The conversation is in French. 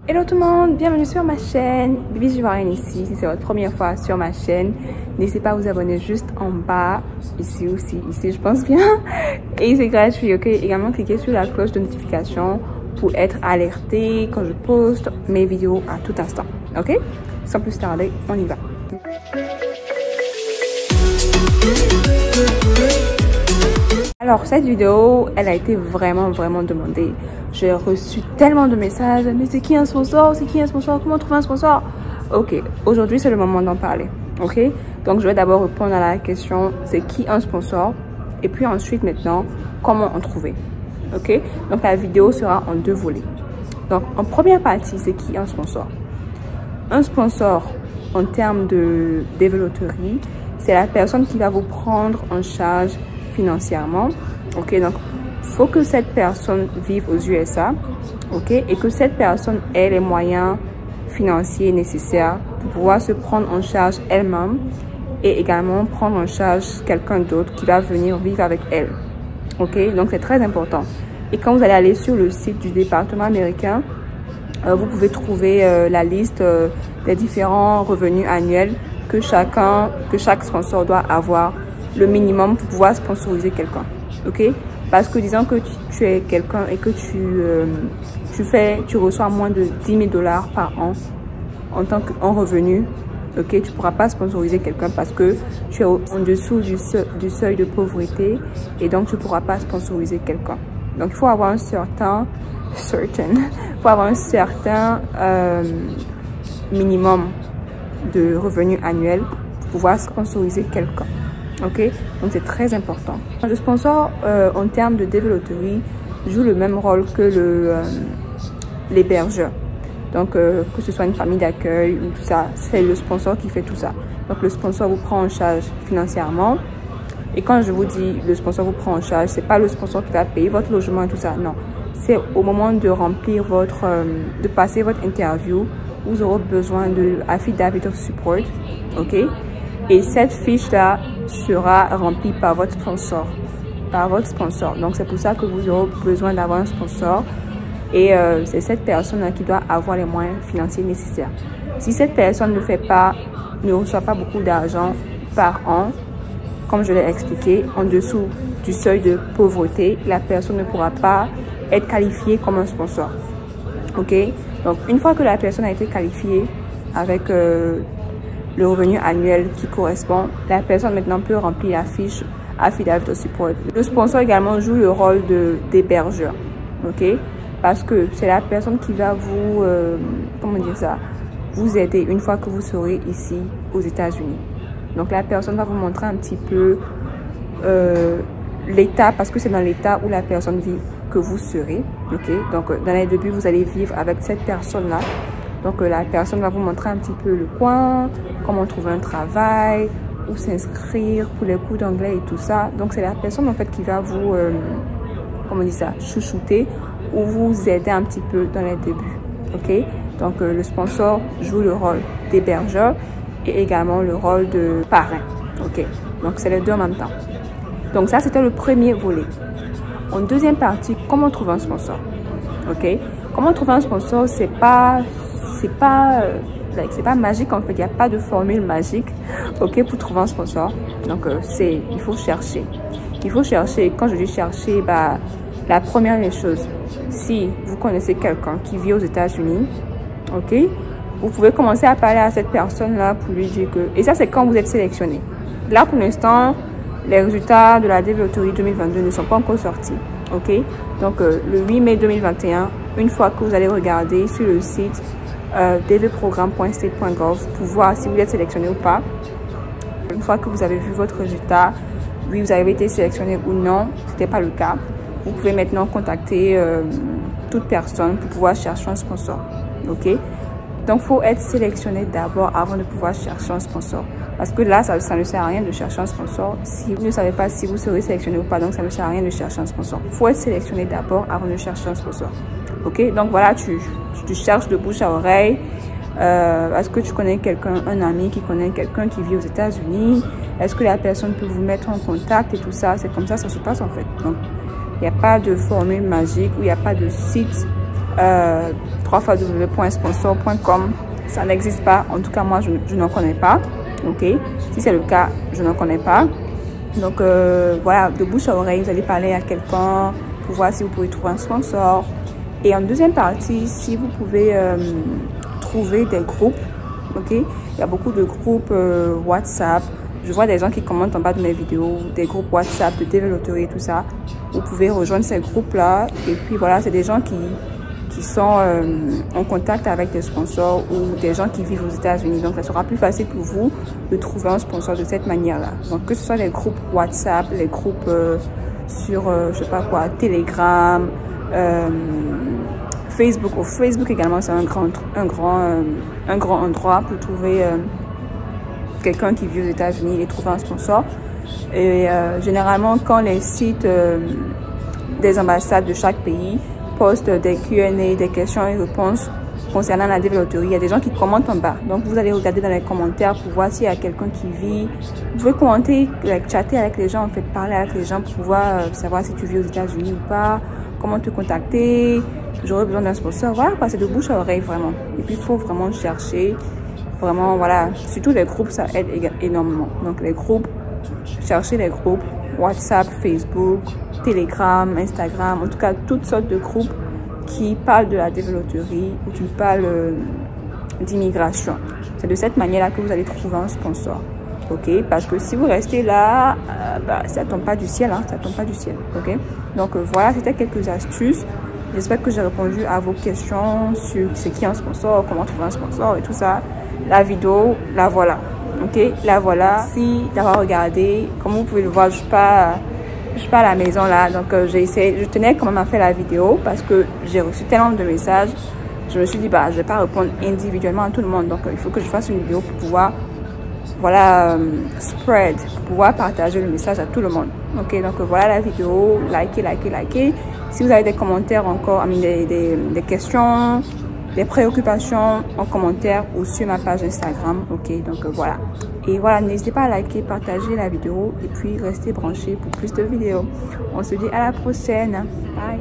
Hello tout le monde, bienvenue sur ma chaîne. Bibi Ivoirienne ici. Si c'est votre première fois sur ma chaîne, n'hésitez pas à vous abonner juste en bas, ici aussi, ici je pense bien. Et c'est gratuit, ok? Également cliquez sur la cloche de notification pour être alerté quand je poste mes vidéos à tout instant, ok? Sans plus tarder, on y va. Alors cette vidéo, elle a été vraiment demandée. J'ai reçu tellement de messages. Mais c'est qui un sponsor? C'est qui un sponsor? Comment trouver un sponsor? Ok, aujourd'hui c'est le moment d'en parler. Ok, donc je vais d'abord répondre à la question c'est qui un sponsor? Et puis ensuite maintenant, comment en trouver? Ok, donc la vidéo sera en deux volets. Donc en première partie, c'est qui un sponsor? Un sponsor en termes de développerie, c'est la personne qui va vous prendre en charge financièrement. Ok, donc faut que cette personne vive aux USA, ok, et que cette personne ait les moyens financiers nécessaires pour pouvoir se prendre en charge elle-même et également prendre en charge quelqu'un d'autre qui va venir vivre avec elle. Ok, donc c'est très important. Et quand vous allez aller sur le site du département américain, vous pouvez trouver la liste des différents revenus annuels que chaque sponsor doit avoir, le minimum pour pouvoir sponsoriser quelqu'un. Ok, parce que disons que tu es quelqu'un et que tu reçois moins de 10 000 $ par an en revenu, ok, tu pourras pas sponsoriser quelqu'un parce que tu es en dessous du seuil de pauvreté et donc tu pourras pas sponsoriser quelqu'un. Donc il faut avoir un certain minimum de revenus annuels pour pouvoir sponsoriser quelqu'un. Ok, donc c'est très important. Le sponsor en termes de développerie joue le même rôle que l'hébergeur. Donc que ce soit une famille d'accueil ou tout ça, c'est le sponsor qui fait tout ça. Donc le sponsor vous prend en charge financièrement. Et quand je vous dis le sponsor vous prend en charge, c'est pas le sponsor qui va payer votre logement et tout ça, non. C'est au moment de remplir de passer votre interview, vous aurez besoin de affidavit of support, ok. Et cette fiche-là sera remplie par votre sponsor. Donc, c'est pour ça que vous aurez besoin d'avoir un sponsor. Et c'est cette personne-là qui doit avoir les moyens financiers nécessaires. Si cette personne ne reçoit pas beaucoup d'argent par an, comme je l'ai expliqué, en dessous du seuil de pauvreté, la personne ne pourra pas être qualifiée comme un sponsor. Ok? Donc, une fois que la personne a été qualifiée avec le revenu annuel qui correspond, la personne maintenant peut remplir la fiche affidavit of support. Le sponsor également joue le rôle d'hébergeur, ok, parce que c'est la personne qui va vous vous aider une fois que vous serez ici aux États-Unis. Donc la personne va vous montrer un petit peu l'état, parce que c'est dans l'état où la personne vit que vous serez, ok. Donc dans les débuts vous allez vivre avec cette personne là. Donc la personne va vous montrer un petit peu le coin, comment trouver un travail, où s'inscrire pour les cours d'anglais et tout ça. Donc c'est la personne en fait qui va vous, chouchouter ou vous aider un petit peu dans les débuts. Ok, donc le sponsor joue le rôle d'hébergeur et également le rôle de parrain. Ok, donc c'est les deux en même temps. Donc ça c'était le premier volet. En deuxième partie, comment trouver un sponsor. Ok, comment trouver un sponsor, c'est pas magique en fait, il n'y a pas de formule magique, ok, pour trouver un sponsor. Donc il faut chercher. Quand je dis chercher, la première des choses, si vous connaissez quelqu'un qui vit aux États-Unis, ok, vous pouvez commencer à parler à cette personne là pour lui dire que, et ça c'est quand vous êtes sélectionné. Là pour l'instant les résultats de la développerie 2022 ne sont pas encore sortis, ok. Donc le 8 mai 2021, une fois que vous allez regarder sur le site dvprogramme.state.gov pour voir si vous êtes sélectionné ou pas. Une fois que vous avez vu votre résultat, oui, vous avez été sélectionné ou non, ce n'était pas le cas, vous pouvez maintenant contacter toute personne pour pouvoir chercher un sponsor. Ok, donc il faut être sélectionné d'abord avant de pouvoir chercher un sponsor, parce que là ça ne sert à rien de chercher un sponsor si vous ne savez pas si vous serez sélectionné ou pas. Donc ça ne sert à rien de chercher un sponsor. Il faut être sélectionné d'abord avant de chercher un sponsor. Ok, donc voilà, tu cherches de bouche à oreille. Est-ce que tu connais quelqu'un, un ami qui connaît quelqu'un qui vit aux États-Unis? Est-ce que la personne peut vous mettre en contact et tout ça? C'est comme ça se passe en fait. Donc il n'y a pas de formule magique ou il n'y a pas de site www.sponsor.com. Ça n'existe pas. En tout cas, moi, je n'en connais pas. Ok. Si c'est le cas, je n'en connais pas. Donc, voilà, de bouche à oreille, vous allez parler à quelqu'un pour voir si vous pouvez trouver un sponsor. Et en deuxième partie, si vous pouvez trouver des groupes. Ok. Il y a beaucoup de groupes WhatsApp. Je vois des gens qui commentent en bas de mes vidéos, des groupes WhatsApp de TV Loterie et tout ça. Vous pouvez rejoindre ces groupes-là. Et puis voilà, c'est des gens qui sont en contact avec des sponsors ou des gens qui vivent aux États-Unis. Donc, ça sera plus facile pour vous de trouver un sponsor de cette manière-là. Donc, que ce soit les groupes WhatsApp, les groupes sur, je sais pas quoi, Telegram, Facebook. Au Facebook également, c'est un grand endroit pour trouver quelqu'un qui vit aux États-Unis et trouver un sponsor. Et généralement, quand les sites des ambassades de chaque pays postent des Q&A, des questions et réponses concernant la développerie, il y a des gens qui commentent en bas. Donc, vous allez regarder dans les commentaires pour voir s'il y a quelqu'un qui vit. Vous pouvez commenter, chatter avec les gens, en fait, parler avec les gens pour pouvoir savoir si tu vis aux États-Unis ou pas, comment te contacter. J'aurais besoin d'un sponsor. Voilà, passer de bouche à oreille, vraiment. Et puis, il faut vraiment chercher. Vraiment, voilà. Surtout les groupes, ça aide énormément. Donc, les groupes, cherchez les groupes. WhatsApp, Facebook, Telegram, Instagram, en tout cas, toutes sortes de groupes qui parlent de la développerie ou qui parlent d'immigration. C'est de cette manière-là que vous allez trouver un sponsor. Ok? Parce que si vous restez là, ça tombe pas du ciel, hein, ça tombe pas du ciel. Ok? Donc, voilà, c'était quelques astuces. J'espère que j'ai répondu à vos questions sur ce qui est un sponsor, comment trouver un sponsor et tout ça. La vidéo, la voilà. Ok, la voilà. Merci d'avoir regardé. Comme vous pouvez le voir, je suis pas à la maison là, donc je tenais quand même à faire la vidéo parce que j'ai reçu tellement de messages. Je me suis dit je vais pas répondre individuellement à tout le monde, donc il faut que je fasse une vidéo pour pouvoir spread, pour pouvoir partager le message à tout le monde. Ok, donc voilà la vidéo. Likez. Si vous avez des commentaires encore, des questions, des préoccupations en commentaire ou sur ma page Instagram. Ok, donc voilà. Et voilà, n'hésitez pas à liker, partager la vidéo et puis restez branchés pour plus de vidéos. On se dit à la prochaine. Bye.